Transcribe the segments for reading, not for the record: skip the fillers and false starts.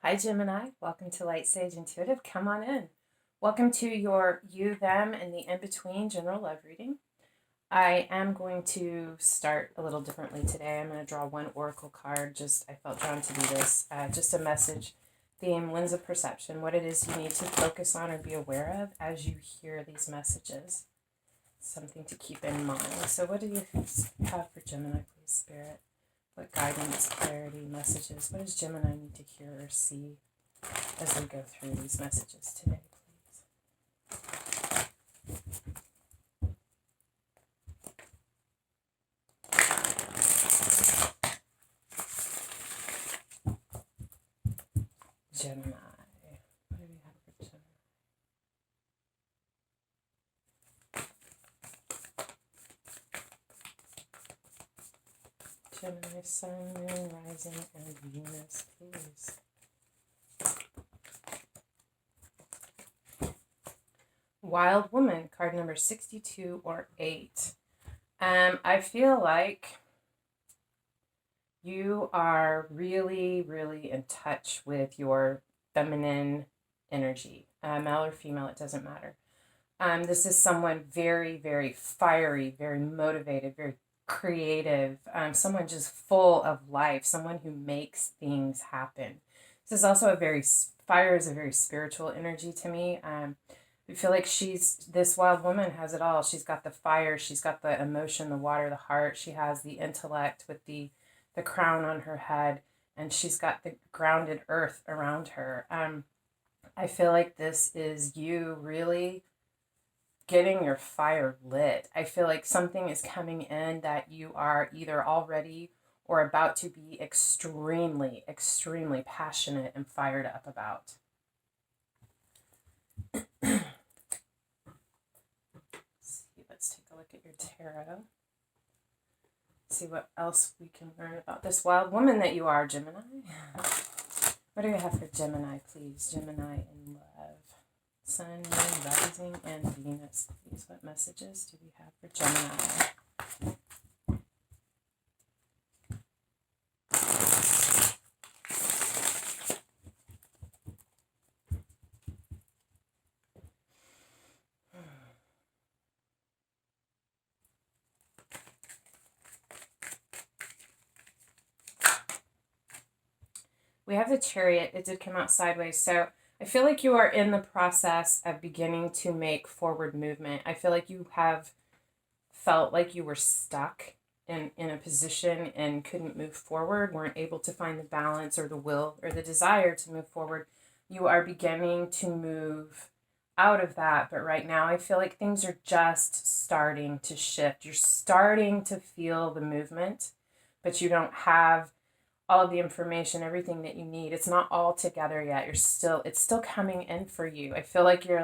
Hi, Gemini. Welcome to Light Sage Intuitive. Come on in. Welcome to your you, them, and the in-between general love reading. I am going to start a little differently today. I'm going to draw one oracle card. I felt drawn to do this. Just a message, theme, lens of perception, what it is you need to focus on or be aware of as you hear these messages. Something to keep in mind. So what do you have for Gemini, please, Spirit? What guidance, clarity, messages? What does Gemini need to hear or see as we go through these messages today, please? Gemini. What do we have for Gemini? Gemini, Sun, Moon, Rising, and Venus, please. Wild Woman, card number 62 or 8. I feel like you are really, really in touch with your feminine energy. Male or female, it doesn't matter. This is someone very, very fiery, very motivated, very creative, someone just full of life, someone who makes things happen. This is also fire is a very spiritual energy to me. I feel like this wild woman has it all. She's got the fire, she's got the emotion, the water, the heart. She has the intellect with the crown on her head, and she's got the grounded earth around her. I feel like this is you really getting your fire lit. I feel like something is coming in that you are either already or about to be extremely, extremely passionate and fired up about. Let's take a look at your tarot. See what else we can learn about this wild woman that you are, Gemini. What do we have for Gemini, please? Gemini in love. Sun, Moon, Rising, and Venus, please. What messages do we have for Gemini? We have the Chariot. It did come out sideways. So I feel like you are in the process of beginning to make forward movement. I feel like you have felt like you were stuck in a position and couldn't move forward, weren't able to find the balance or the will or the desire to move forward. You are beginning to move out of that. But right now, I feel like things are just starting to shift. You're starting to feel the movement, but you don't have all of the information, everything that you need. It's not all together yet. It's still coming in for you. I feel like you're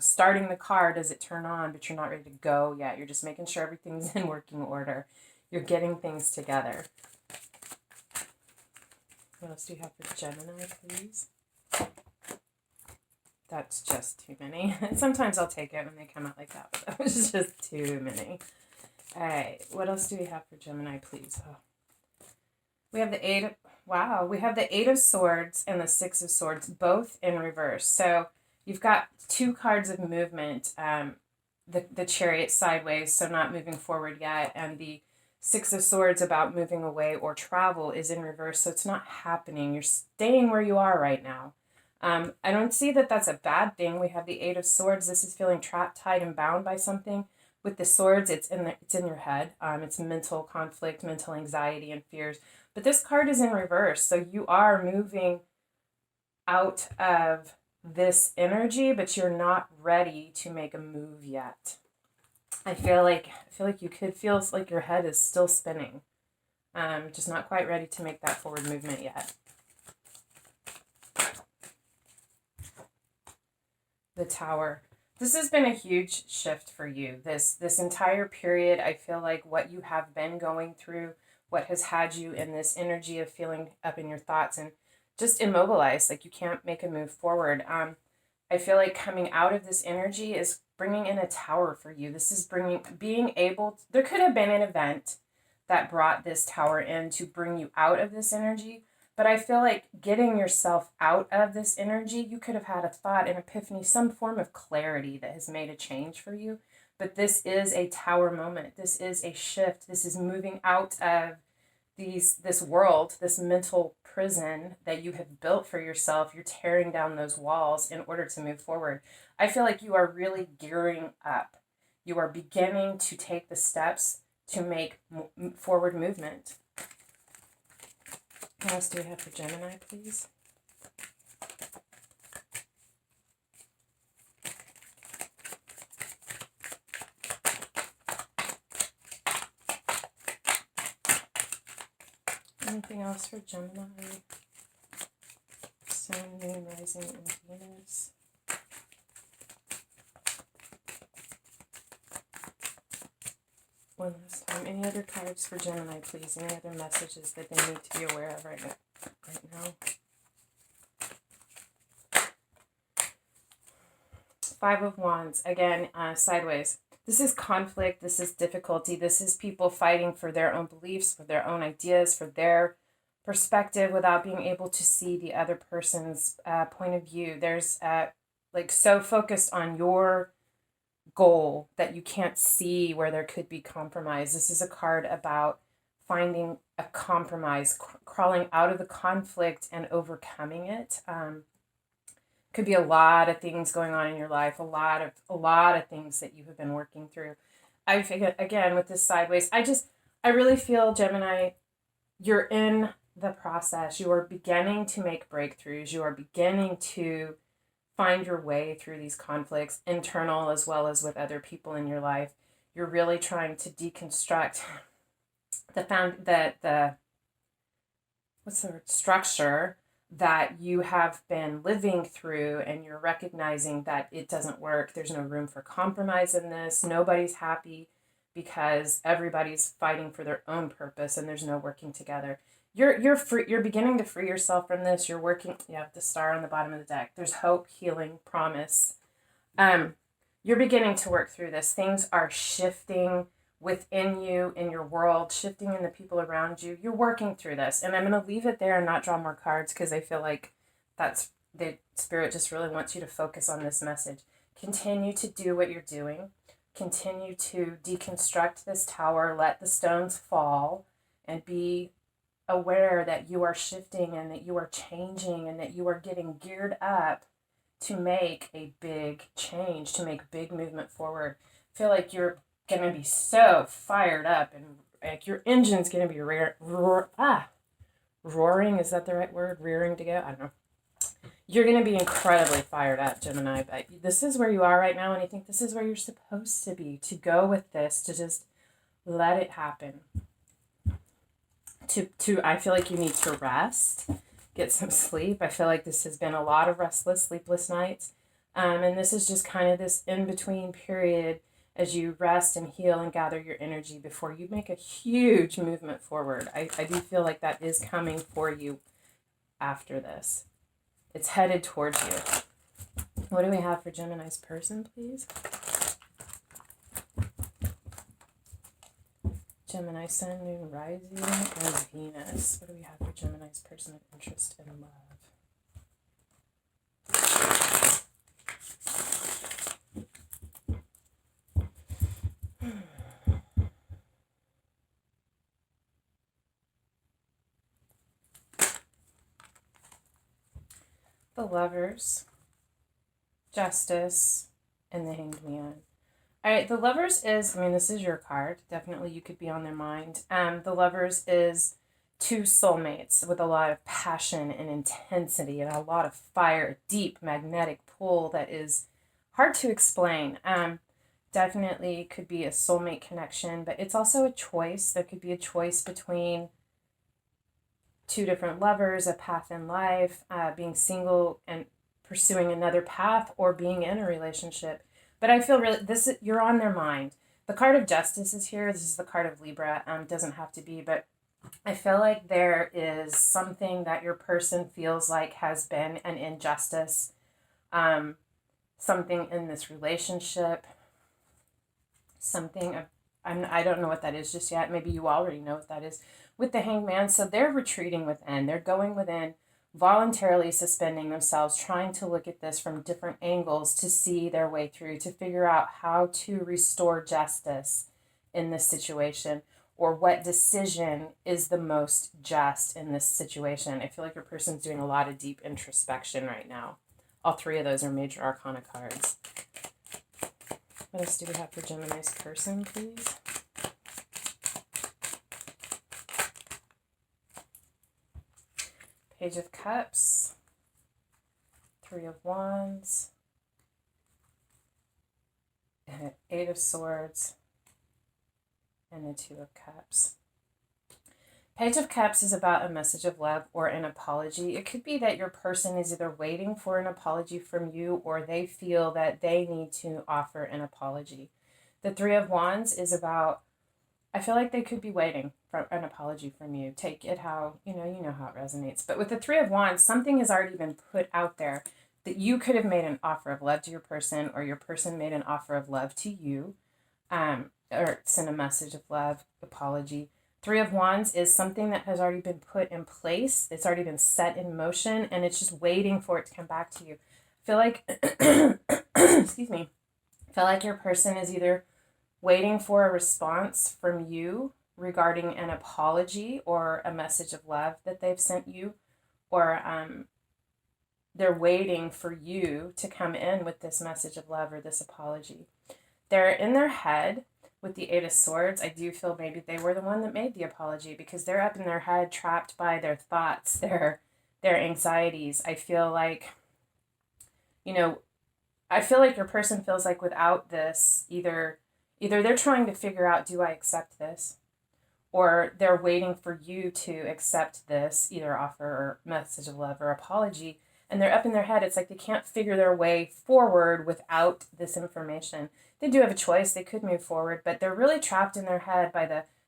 starting the car, does it turn on, but you're not ready to go yet. You're just making sure everything's in working order. You're getting things together. What else do you have for Gemini, please? That's just too many. Sometimes I'll take it when they come out like that, but that was just too many. All right, what else do we have for Gemini, please? Oh. We have the we have the 8 of Swords and the 6 of Swords, both in reverse. So you've got 2 cards of movement, the Chariot sideways, so not moving forward yet, and the 6 of Swords about moving away or travel is in reverse, so it's not happening. You're staying where you are right now. I don't see that that's a bad thing. We have the 8 of Swords. This is feeling trapped, tied, and bound by something. With the swords, it's in your head. It's mental conflict, mental anxiety, and fears. But this card is in reverse, so you are moving out of this energy, but you're not ready to make a move yet. I feel like you could feel like your head is still spinning, just not quite ready to make that forward movement yet. The Tower. This has been a huge shift for you. This entire period, I feel like what you have been going through, what has had you in this energy of feeling up in your thoughts and just immobilized, like you can't make a move forward. I feel like coming out of this energy is bringing in a tower for you. This is there could have been an event that brought this tower in to bring you out of this energy, But I feel like getting yourself out of this energy, you could have had a thought, an epiphany, some form of clarity that has made a change for you. But this is a tower moment. This is a shift. This is moving out of this world, this mental prison that you have built for yourself. You're tearing down those walls in order to move forward. I feel like you are really gearing up. You are beginning to take the steps to make forward movement. What else do we have for Gemini, please? Anything else for Gemini? Sun, Moon, Rising, and Venus. One last time. Any other cards for Gemini, please? Any other messages that they need to be aware of right now? Five of Wands. Again, sideways. This is conflict. This is difficulty. This is people fighting for their own beliefs, for their own ideas, for their perspective without being able to see the other person's point of view. There's like so focused on your goal that you can't see where there could be compromise. This is a card about finding a compromise, crawling out of the conflict and overcoming it. Could be a lot of things going on in your life, a lot of things that you have been working through. I figure, again, with this sideways, I really feel, Gemini, you're in the process. You are beginning to make breakthroughs. You are beginning to find your way through these conflicts, internal as well as with other people in your life. You're really trying to deconstruct the structure that you have been living through, and you're recognizing that it doesn't work. There's no room for compromise in this. Nobody's happy because everybody's fighting for their own purpose, and there's no working together. You're free. You're beginning to free yourself from this. You're working. You have the star on the bottom of the deck. There's hope, healing, promise. You're beginning to work through this. Things are shifting within you, in your world, shifting in the people around you. You're working through this. And I'm going to leave it there and not draw more cards because I feel like that's the Spirit just really wants you to focus on this message. Continue to do what you're doing. Continue to deconstruct this tower. Let the stones fall and be aware that you are shifting and that you are changing and that you are getting geared up to make a big change, to make big movement forward. I feel like you're going to be so fired up and like your engine's going to be roaring. Is that the right word? Rearing to go? I don't know. You're going to be incredibly fired up, Gemini, but this is where you are right now, and I think this is where you're supposed to be, to go with this, to just let it happen. I feel like you need to rest, get some sleep. I feel like this has been a lot of restless, sleepless nights, and this is just kind of this in-between period as you rest and heal and gather your energy before you make a huge movement forward. I do feel like that is coming for you after this. It's headed towards you. What do we have for Gemini's person, please? Gemini, Sun, Moon, Rising, and Venus. What do we have for Gemini's person of interest and love? The Lovers, Justice, and the Hanged Man. All right, the Lovers is, this is your card. Definitely you could be on their mind. The Lovers is two soulmates with a lot of passion and intensity and a lot of fire, deep magnetic pull that is hard to explain. Definitely could be a soulmate connection, but it's also a choice. There could be a choice between two different lovers, a path in life, being single and pursuing another path, or being in a relationship. But I feel really you're on their mind. The card of Justice is here. This is the card of Libra. Doesn't have to be, but I feel like there is something that your person feels like has been an injustice. Something in this relationship. Something I don't know what that is just yet. Maybe you already know what that is. with the Hanged Man. So they're retreating within. They're going within, voluntarily suspending themselves, trying to look at this from different angles to see their way through, to figure out how to restore justice in this situation, or what decision is the most just in this situation. I feel like your person's doing a lot of deep introspection right now. All three of those are major arcana cards. What else do we have for Gemini's person, please? Page of Cups, Three of Wands, and Eight of Swords, and the Two of Cups. Page of Cups is about a message of love or an apology. It could be that your person is either waiting for an apology from you, or they feel that they need to offer an apology. The Three of Wands is about, I feel like they could be waiting for an apology from you. Take it how, you know how it resonates. But with the Three of Wands, something has already been put out there that you could have made an offer of love to your person, or your person made an offer of love to you, or sent a message of love, apology. Three of Wands is something that has already been put in place. It's already been set in motion, and it's just waiting for it to come back to you. I feel like, excuse me, I feel like your person is either waiting for a response from you regarding an apology or a message of love that they've sent you, or they're waiting for you to come in with this message of love or this apology. They're in their head. With the Eight of Swords, I do feel maybe they were the one that made the apology, because they're up in their head, trapped by their thoughts, their anxieties. I feel like, I feel like your person feels like without this, either they're trying to figure out, do I accept this? Or they're waiting for you to accept this, either offer or message of love or apology. And they're up in their head. It's like they can't figure their way forward without this information. They do have a choice. They could move forward, but they're really trapped in their head by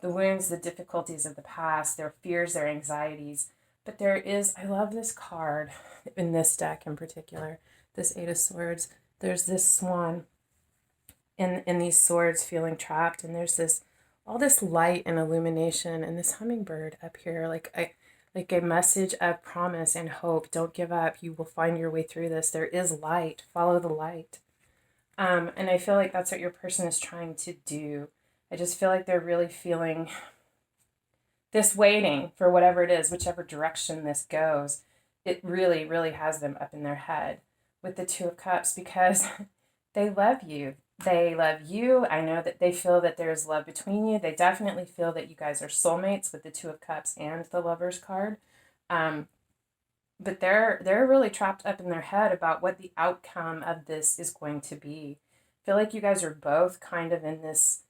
the wounds, the difficulties of the past, their fears, their anxieties. But there is, I love this card in this deck in particular, this Eight of Swords. There's this swan in these swords feeling trapped, and there's this, all this light and illumination, and this hummingbird up here, like a message of promise and hope. Don't give up. You will find your way through this. There is light. Follow the light. And I feel like that's what your person is trying to do. I just feel like they're really feeling this, waiting for whatever it is, whichever direction this goes. It really, really has them up in their head with the Two of Cups, because they love you. They love you. I know that they feel that there's love between you. They definitely feel that you guys are soulmates with the Two of Cups and the Lover's card. But they're really trapped up in their head about what the outcome of this is going to be. I feel like you guys are both kind of in this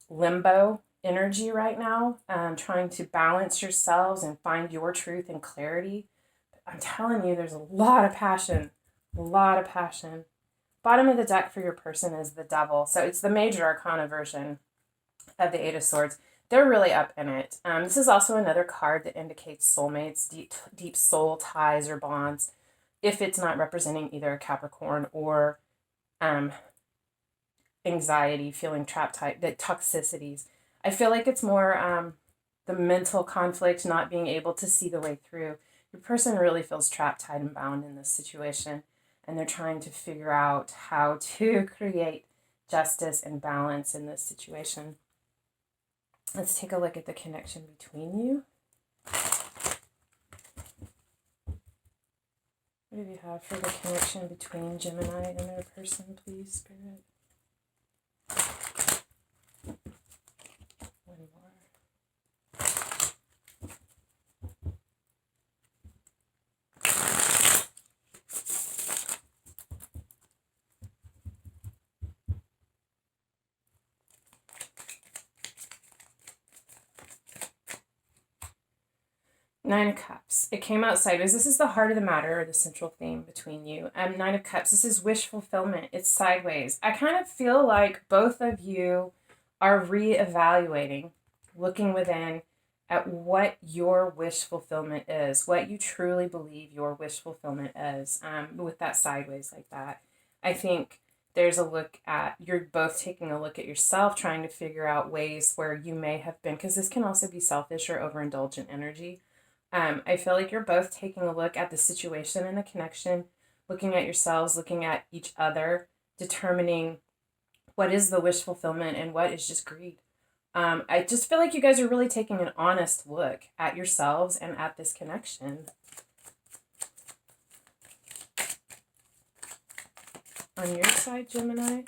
limbo energy right now, trying to balance yourselves and find your truth and clarity. I'm telling you, there's a lot of passion, Bottom of the deck for your person is the Devil. So it's the major arcana version of the Eight of Swords. They're really up in it. This is also another card that indicates soulmates, deep soul ties or bonds, if it's not representing either a Capricorn or anxiety, feeling trapped type, the toxicities. I feel like it's more the mental conflict, not being able to see the way through. Your person really feels trapped, tied, and bound in this situation, and they're trying to figure out how to create justice and balance in this situation. Let's take a look at the connection between you. What do you have for the connection between Gemini and their person, please, Spirit? One more. Nine of Cups. It came out sideways. This is the heart of the matter, or the central theme between you. Nine of Cups. This is wish fulfillment. It's sideways. I kind of feel like both of you are reevaluating, looking within at what your wish fulfillment is, what you truly believe your wish fulfillment is, with that sideways like that. I think there's a look at, you're both taking a look at yourself, trying to figure out ways where you may have been, because this can also be selfish or overindulgent energy. I feel like you're both taking a look at the situation and the connection, looking at yourselves, looking at each other, determining what is the wish fulfillment and what is just greed. I just feel like you guys are really taking an honest look at yourselves and at this connection. On your side, Gemini.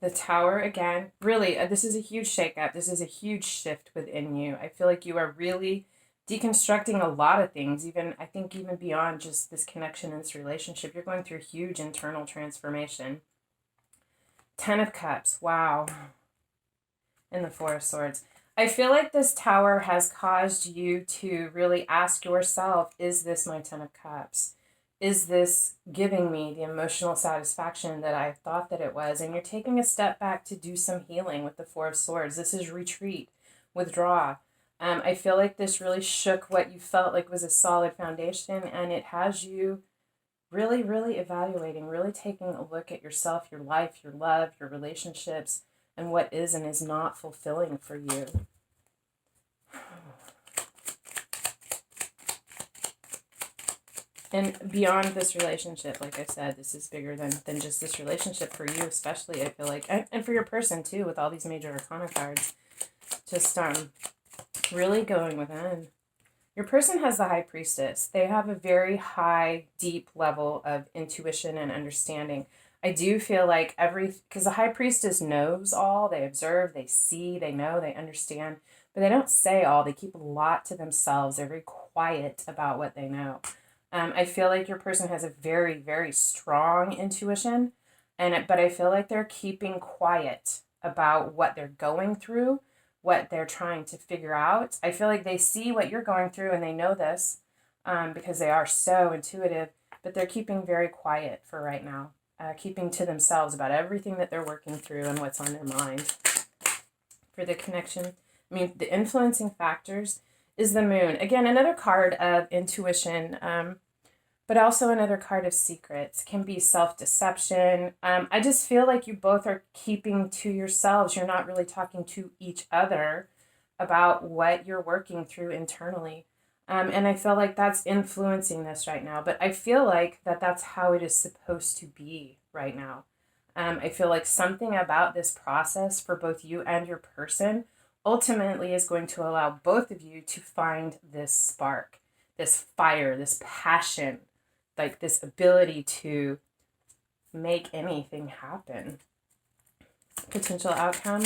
The Tower again. Really, this is a huge shakeup. This is a huge shift within you. I feel like you are really deconstructing a lot of things, even I think even beyond just this connection and this relationship. You're going through a huge internal transformation. 10 of Cups. Wow. And the Four of Swords. I feel like this Tower has caused you to really ask yourself, is this my 10 of Cups? Is this giving me the emotional satisfaction that I thought that it was? And you're taking a step back to do some healing with the Four of Swords. This is retreat, withdraw. I feel like this really shook what you felt like was a solid foundation, and it has you really, really evaluating, really taking a look at yourself, your life, your love, your relationships, and what is and is not fulfilling for you. And beyond this relationship, like I said, this is bigger than just this relationship for you, especially, I feel like, and for your person too, with all these major arcana cards. Just really going within. Your person has the High Priestess. They have a very high, deep level of intuition and understanding. I do feel like because the High Priestess knows all, they observe, they see, they know, they understand, but they don't say all. They keep a lot to themselves. They're very quiet about what they know. I feel like your person has a very, very strong intuition, but I feel like they're keeping quiet about what they're going through, what they're trying to figure out. I feel like they see what you're going through and they know this because they are so intuitive, but they're keeping very quiet for right now, keeping to themselves about everything that they're working through and what's on their mind. For the connection, I mean, the influencing factors is the Moon. Again, another card of intuition, but also another card of secrets. Can be self-deception. I just feel like you both are keeping to yourselves. You're not really talking to each other about what you're working through internally. And I feel like that's influencing this right now. But I feel like that's how it is supposed to be right now. I feel like something about this process for both you and your person ultimately is going to allow both of you to find this spark, this fire, this passion, like this ability to make anything happen. Potential outcome.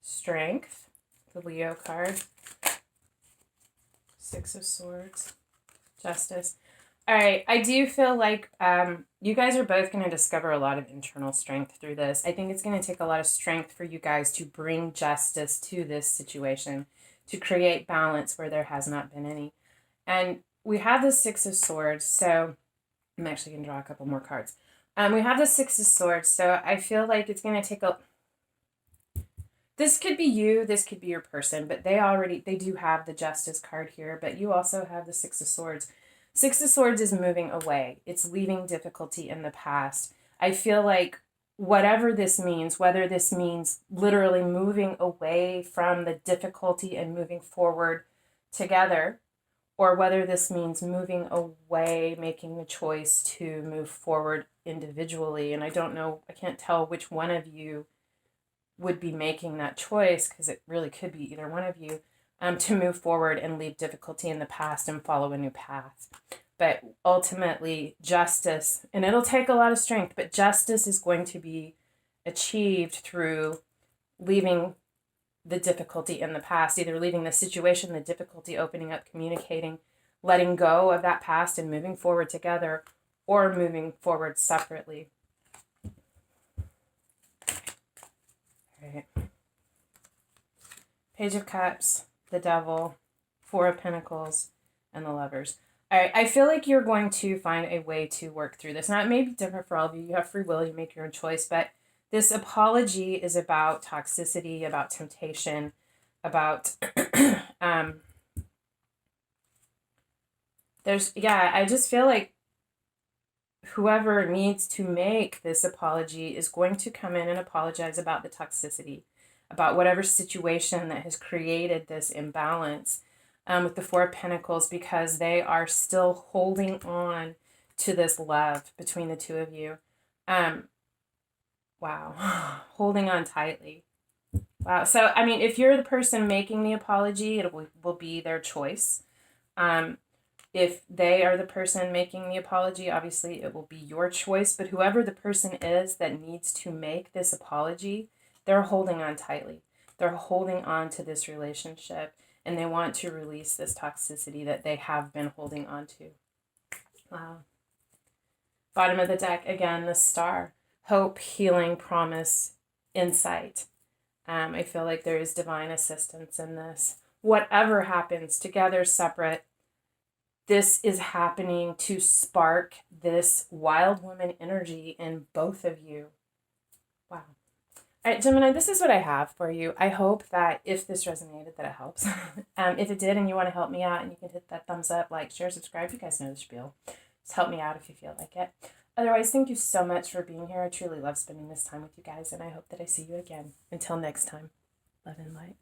Strength, the Leo card. Six of Swords. Justice. All right, I do feel like you guys are both going to discover a lot of internal strength through this. I think it's going to take a lot of strength for you guys to bring justice to this situation, to create balance where there has not been any. And we have the Six of Swords, so I'm actually going to draw a couple more cards. We have the Six of Swords, so I feel like it's going to take this could be you, this could be your person, but they do have the Justice card here, but you also have the Six of Swords. Six of Swords is moving away. It's leaving difficulty in the past. I feel like whatever this means, whether this means literally moving away from the difficulty and moving forward together, or whether this means moving away, making the choice to move forward individually. And I don't know, I can't tell which one of you would be making that choice, because it really could be either one of you, to move forward and leave difficulty in the past and follow a new path. But ultimately, justice, and it'll take a lot of strength, but justice is going to be achieved through leaving the difficulty in the past, either leaving the situation, the difficulty, opening up, communicating, letting go of that past and moving forward together, or moving forward separately. All right. Page of Cups, the Devil, Four of Pentacles, and the Lovers. All right, I feel like you're going to find a way to work through this. Now, it may be different for all of you. You have free will. You make your own choice. But This apology is about toxicity, about temptation, about I just feel like whoever needs to make this apology is going to come in and apologize about the toxicity, about whatever situation that has created this imbalance with the Four of Pentacles, because they are still holding on to this love between the two of you. Wow. Holding on tightly. Wow. So, I mean, if you're the person making the apology, it will be their choice. If they are the person making the apology, obviously it will be your choice. But whoever the person is that needs to make this apology, they're holding on tightly. They're holding on to this relationship, and they want to release this toxicity that they have been holding on to. Wow. Bottom of the deck, again, the star. Hope, healing, promise, insight. I feel like there is divine assistance in this. Whatever happens, together, separate, this is happening to spark this wild woman energy in both of you. Wow. All right, Gemini, this is what I have for you. I hope that if this resonated, that it helps. If it did and you want to help me out, and you can hit that thumbs up, like, share, subscribe. You guys know the spiel. Just help me out if you feel like it. Otherwise, thank you so much for being here. I truly love spending this time with you guys, and I hope that I see you again. Until next time, love and light.